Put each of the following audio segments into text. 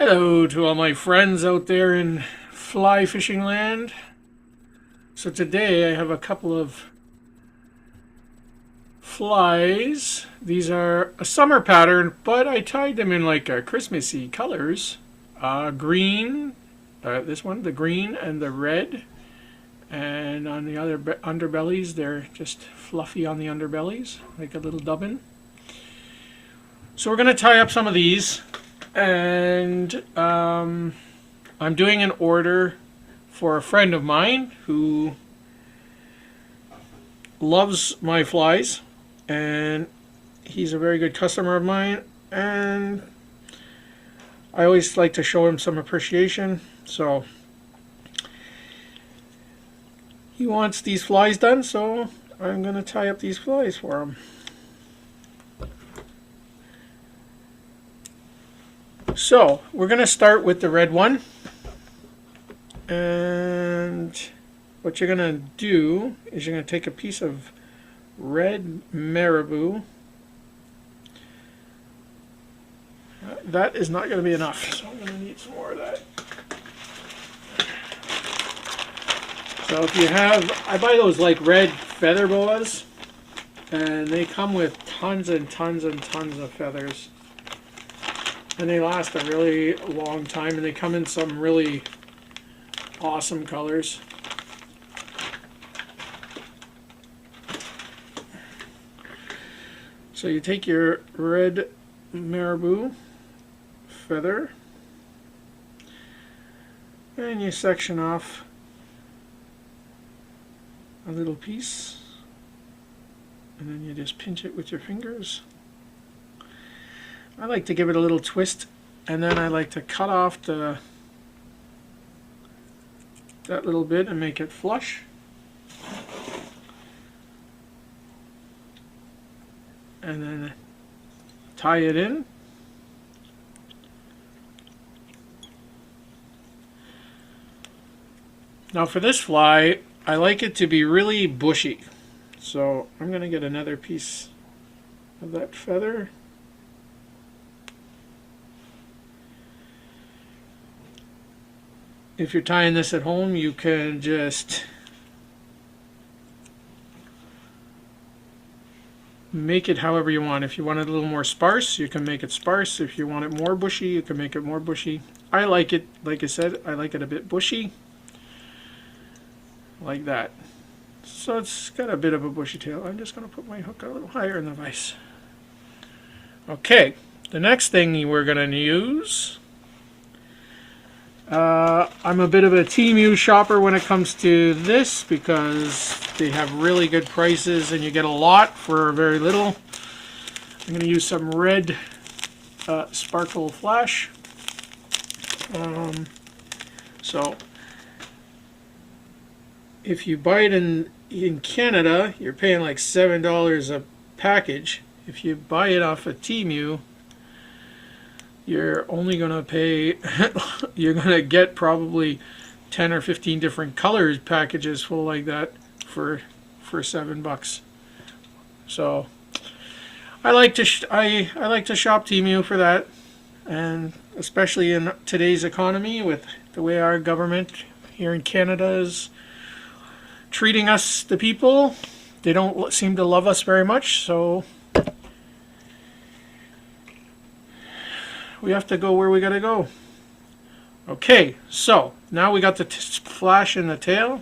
Hello to all my friends out there in fly fishing land. So today I have a couple of flies. These are a summer pattern, but I tied them in like a Christmassy colors. Green, this one, the green and the red. And on the other underbellies, they're just fluffy on the underbellies, like a little dubbin. So we're going to tie up some of these. And I'm doing an order for a friend of mine who loves my flies, and he's a very good customer of mine, and I always like to show him some appreciation. So he wants these flies done, so I'm going to tie up these flies for him. So we're going to start with the red one, and what you're going to do is you're going to take a piece of red marabou. That is not going to be enough, so I'm going to need some more of that. So if you have, I buy those like red feather boas, and they come with tons and tons and tons of feathers. And they last a really long time, and they come in some really awesome colors. So you take your red marabou feather and you section off a little piece, and then you just pinch it with your fingers. I like to give it a little twist, and then I like to cut off that little bit and make it flush. And then tie it in. Now for this fly, I like it to be really bushy. So I'm going to get another piece of that feather. If you're tying this at home, you can just make it however you want. If you want it a little more sparse, you can make it sparse. If you want it more bushy, you can make it more bushy. I like it, like I said, I like it a bit bushy. Like that. So it's got a bit of a bushy tail. I'm just going to put my hook a little higher in the vise. Okay, the next thing we're going to use... I'm a bit of a Temu shopper when it comes to this because they have really good prices and you get a lot for very little. I'm going to use some red sparkle flash. So if you buy it in Canada, you're paying like $7 a package. If you buy it off of Temu, you're only going to pay, you're going to get probably 10 or 15 different colors packages full like that for $7. So I like to I like to shop Temu for that, and especially in today's economy with the way our government here in Canada is treating us, the people. They don't seem to love us very much, so we have to go where we gotta go. Okay, so now we got the flash in the tail.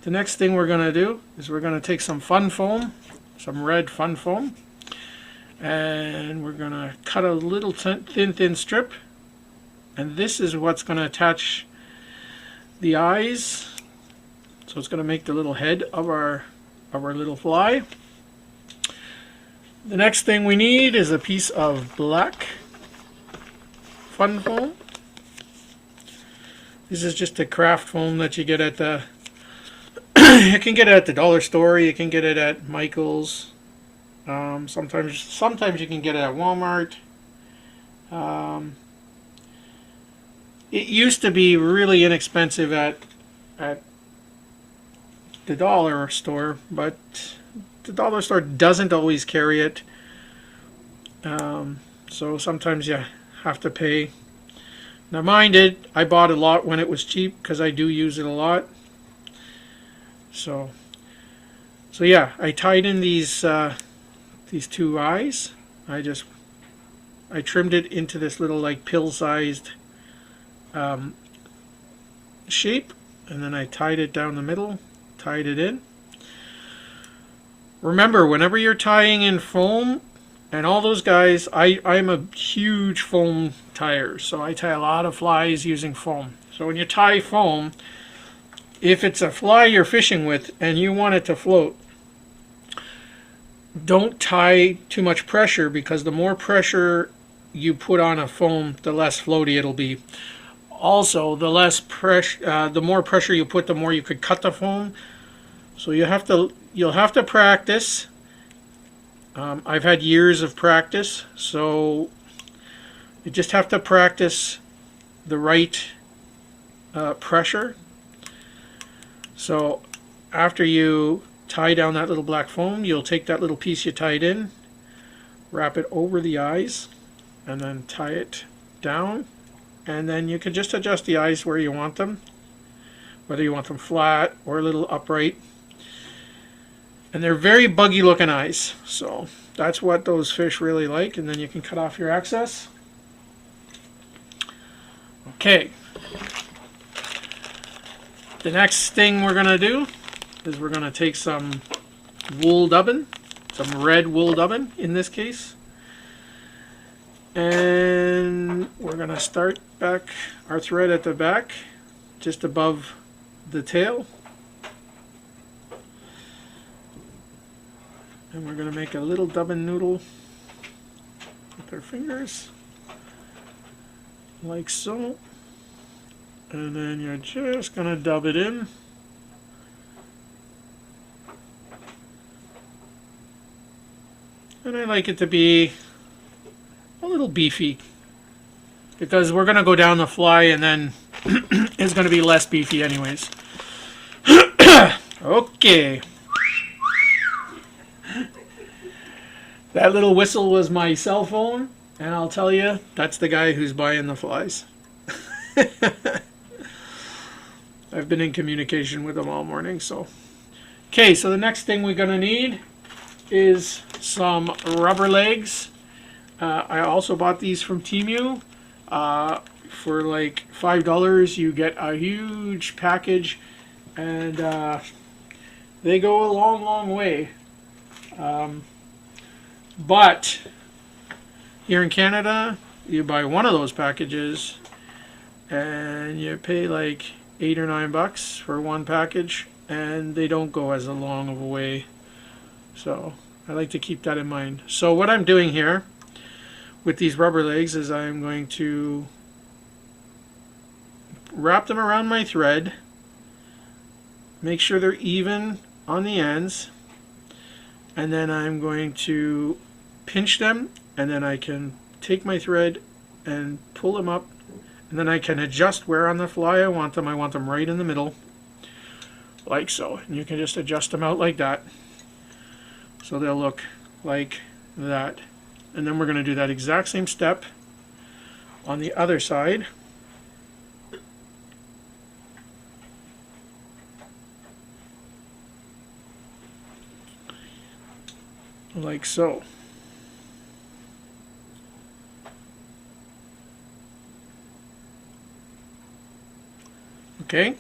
The next thing we're gonna do is we're gonna take some fun foam, some red fun foam, and we're gonna cut a little thin strip, and this is what's gonna attach the eyes. So it's gonna make the little head of our little fly. The next thing we need is a piece of black fun foam. This is just a craft foam that you get at the you can get it at the dollar store, you can get it at Michael's, sometimes you can get it at Walmart. It used to be really inexpensive at the dollar store, but the dollar store doesn't always carry it. So sometimes you have to pay Now mind it, I bought a lot when it was cheap because I do use it a lot. So yeah, I tied in these two eyes. I trimmed it into this little like pill-sized shape, and then I tied it down the middle, tied it in. Remember, whenever you're tying in foam, and all those guys, I'm a huge foam tyer, so I tie a lot of flies using foam. So when you tie foam, if it's a fly you're fishing with and you want it to float, don't tie too much pressure, because the more pressure you put on a foam, the less floaty it'll be. Also, the more pressure you put, the more you could cut the foam. So you'll have to practice. I've had years of practice, so you just have to practice the right pressure. So after you tie down that little black foam, you'll take that little piece you tied in, wrap it over the eyes, and then tie it down. And then you can just adjust the eyes where you want them, whether you want them flat or a little upright. And they're very buggy looking eyes, so that's what those fish really like. And then you can cut off your excess. Okay. The next thing we're going to do is we're going to take some wool dubbin, some red wool dubbin in this case. And we're going to start back our thread at the back, just above the tail. And we're going to make a little dubbin noodle with our fingers, like so. And then you're just going to dub it in. And I like it to be a little beefy, because we're going to go down the fly and then it's going to be less beefy anyways. Okay. That little whistle was my cell phone, and I'll tell you, that's the guy who's buying the flies. I've been in communication with him all morning, so. Okay, so the next thing we're going to need is some rubber legs. I also bought these from Temu. For like $5, you get a huge package, and they go a long, long way. But here in Canada, you buy one of those packages, and you pay like $8 or $9 for one package, and they don't go as long of a way. So I like to keep that in mind. So what I'm doing here with these rubber legs is I'm going to wrap them around my thread, make sure they're even on the ends, and then I'm going to pinch them, and then I can take my thread and pull them up, and then I can adjust where on the fly I want them. I want them right in the middle, like so. And you can just adjust them out like that, so they'll look like that. And then we're going to do that exact same step on the other side. Like so. Okay,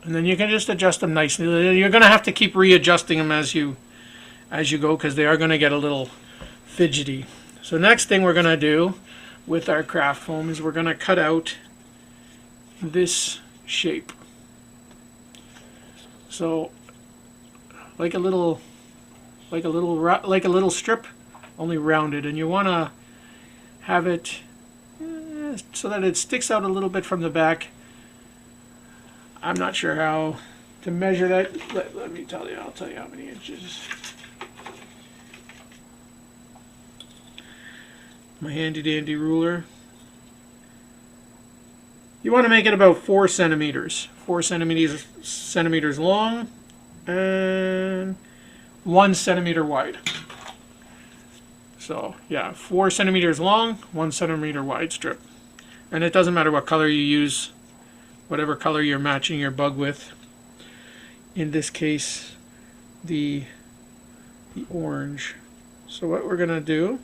and then you can just adjust them nicely. You're going to have to keep readjusting them as you go, because they are going to get a little fidgety. So next thing we're going to do with our craft foam is we're going to cut out this shape. So like a little strip, only rounded, and you want to have it so that it sticks out a little bit from the back. I'm not sure how to measure that. Let me tell you. I'll tell you how many inches. My handy dandy ruler. You want to make it about 4 centimeters. 4 centimeters long and 1 centimeter wide. So yeah, 4 centimeters long, 1 centimeter wide strip. And it doesn't matter what color you use, whatever color you're matching your bug with. In this case, the orange. So what we're going to do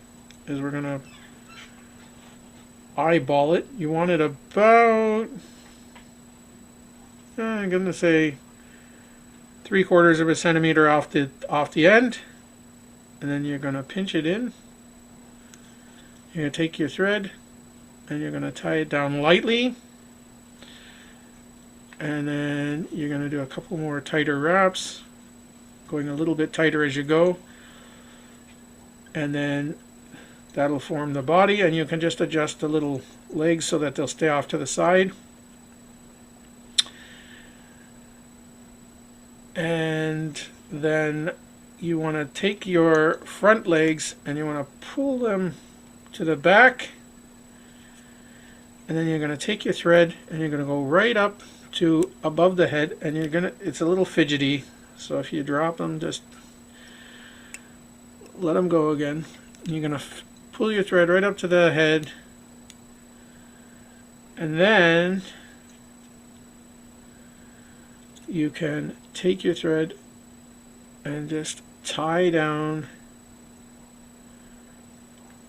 is we're going to eyeball it. You want it about, I'm going to say 3/4 of a centimeter off the end, and then you're going to pinch it in. You're going to take your thread and you're going to tie it down lightly, and then you're going to do a couple more tighter wraps, going a little bit tighter as you go, and then that'll form the body, and you can just adjust the little legs so that they'll stay off to the side. And then you want to take your front legs and you want to pull them to the back, and then you're going to take your thread and you're going to go right up to above the head, and you're going to, it's a little fidgety, so if you drop them, just let them go again. You're going to pull your thread right up to the head, and then you can take your thread and just tie down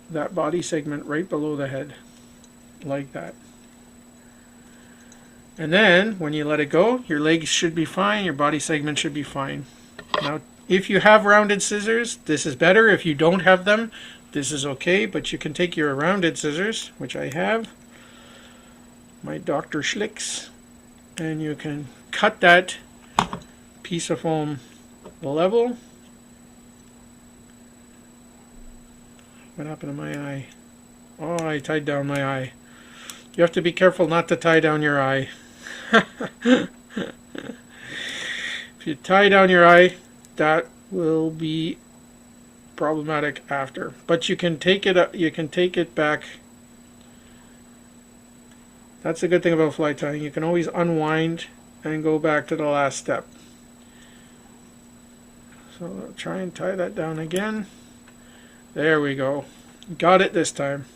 that body segment right below the head, like that. And then when you let it go, your legs should be fine, your body segment should be fine. Now, if you have rounded scissors, this is better. If you don't have them, this is okay, but you can take your rounded scissors, which I have, my Dr. Schlicks, and you can cut that piece of foam level. What happened to my eye? Oh, I tied down my eye. You have to be careful not to tie down your eye. If you tie down your eye, that will be problematic after. But you can take it back. That's a good thing about fly tying. You can always unwind and go back to the last step. So I'll try and tie that down again. There we go. Got it this time.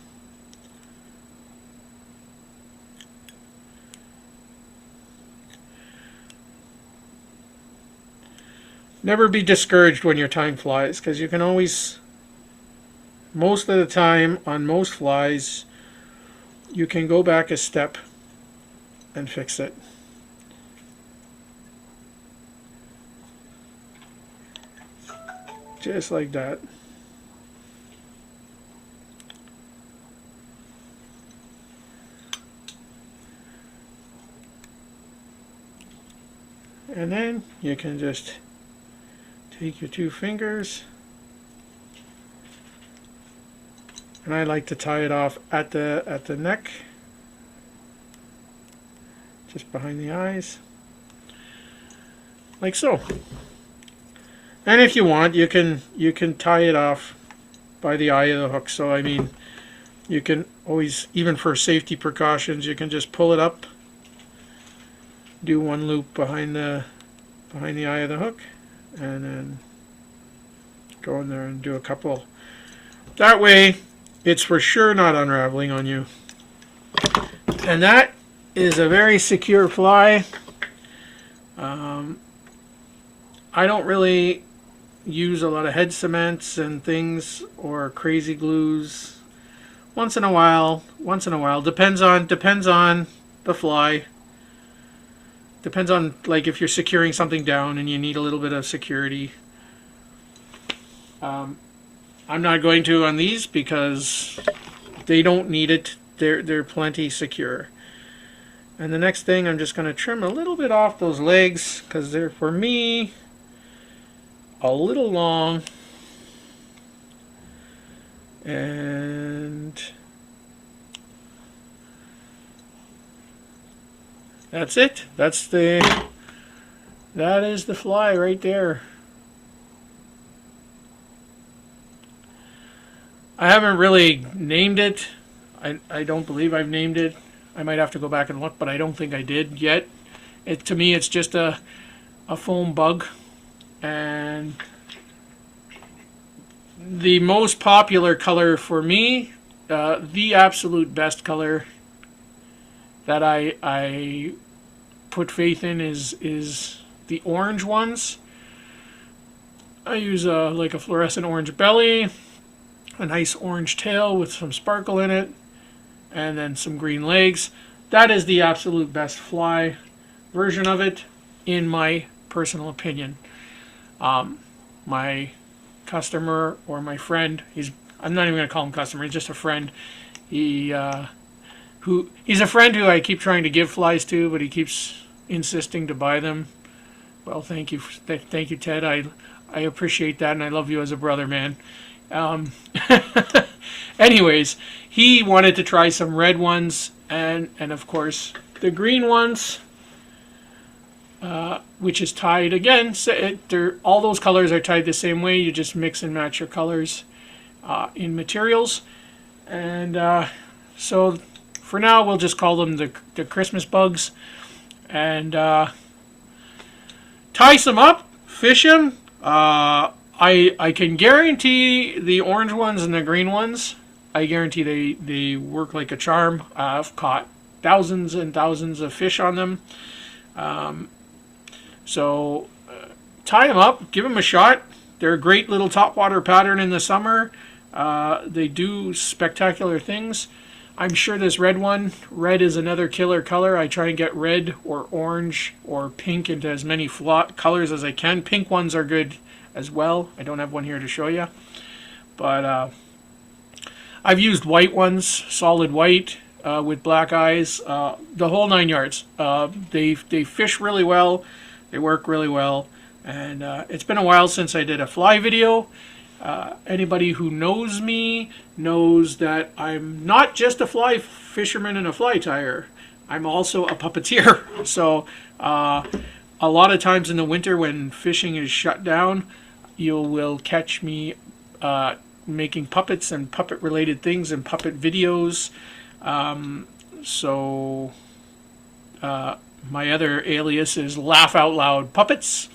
Never be discouraged when you're tying flies, because you can always, most of the time on most flies, you can go back a step and fix it. Just like that. And then you can just take your two fingers, and I like to tie it off at the neck, just behind the eyes, like so. And if you want, you can tie it off by the eye of the hook. So I mean, you can always, even for safety precautions, you can just pull it up, do one loop behind the eye of the hook, and then go in there and do a couple. That way it's for sure not unraveling on you. And that is a very secure fly. I don't really use a lot of head cements and things or crazy glues. Once in a while, depends on the fly. Depends on, like, if you're securing something down and you need a little bit of security. I'm not going to on these because they don't need it. They're plenty secure. And the next thing, I'm just going to trim a little bit off those legs because they're, for me, a little long. And that's it. That is the fly right there. I haven't really named it. I don't believe I've named it. I might have to go back and look, but I don't think I did yet. To me, it's just a foam bug. And the most popular color for me, the absolute best color, that I put faith in is the orange ones. I use like a fluorescent orange belly, a nice orange tail with some sparkle in it, and then some green legs. That is the absolute best fly version of it, in my personal opinion. My customer, or my friend, I'm not even going to call him customer, he's just a friend. He's a friend who I keep trying to give flies to, but he keeps insisting to buy them. Well, thank you, Ted. I appreciate that, and I love you as a brother, man. Anyways, he wanted to try some red ones, and of course the green ones, which is tied again. All those colors are tied the same way. You just mix and match your colors in materials, and so for now we'll just call them the Christmas bugs, and tie some up, fish them. I can guarantee the orange ones and the green ones, I guarantee they work like a charm. I've caught thousands and thousands of fish on them. So tie them up, give them a shot. They're a great little topwater pattern in the summer. They do spectacular things. I'm sure this red is another killer color. I try and get red or orange or pink into as many colors as I can. Pink ones are good as well. I don't have one here to show you, but I've used white ones, solid white with black eyes, the whole 9 yards. They fish really well, they work really well, and it's been a while since I did a fly video. Anybody who knows me knows that I'm not just a fly fisherman and a fly tyer. I'm also a puppeteer. So a lot of times in the winter when fishing is shut down, you will catch me making puppets and puppet related things and puppet videos. My other alias is Laugh Out Loud Puppets.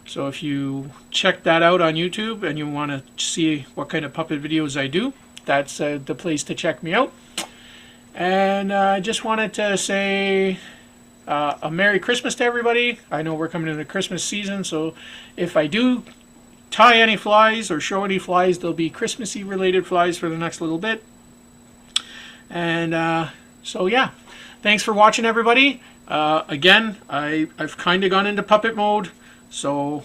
So if you check that out on YouTube and you want to see what kind of puppet videos I do, that's the place to check me out. And I just wanted to say a Merry Christmas to everybody. I know we're coming into the Christmas season, so if I do tie any flies or show any flies, they'll be Christmassy related flies for the next little bit. And so yeah, thanks for watching, everybody. Again, I've kind of gone into puppet mode. So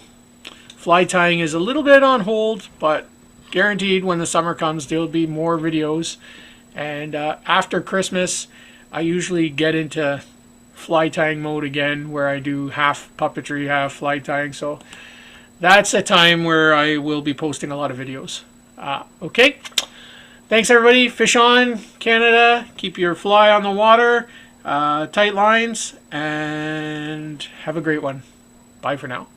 fly tying is a little bit on hold, but guaranteed when the summer comes there'll be more videos. And after Christmas I usually get into fly tying mode again, where I do half puppetry, half fly tying. So that's a time where I will be posting a lot of videos. Okay, thanks everybody. Fish on, Canada. Keep your fly on the water, tight lines, and have a great one. Bye for now.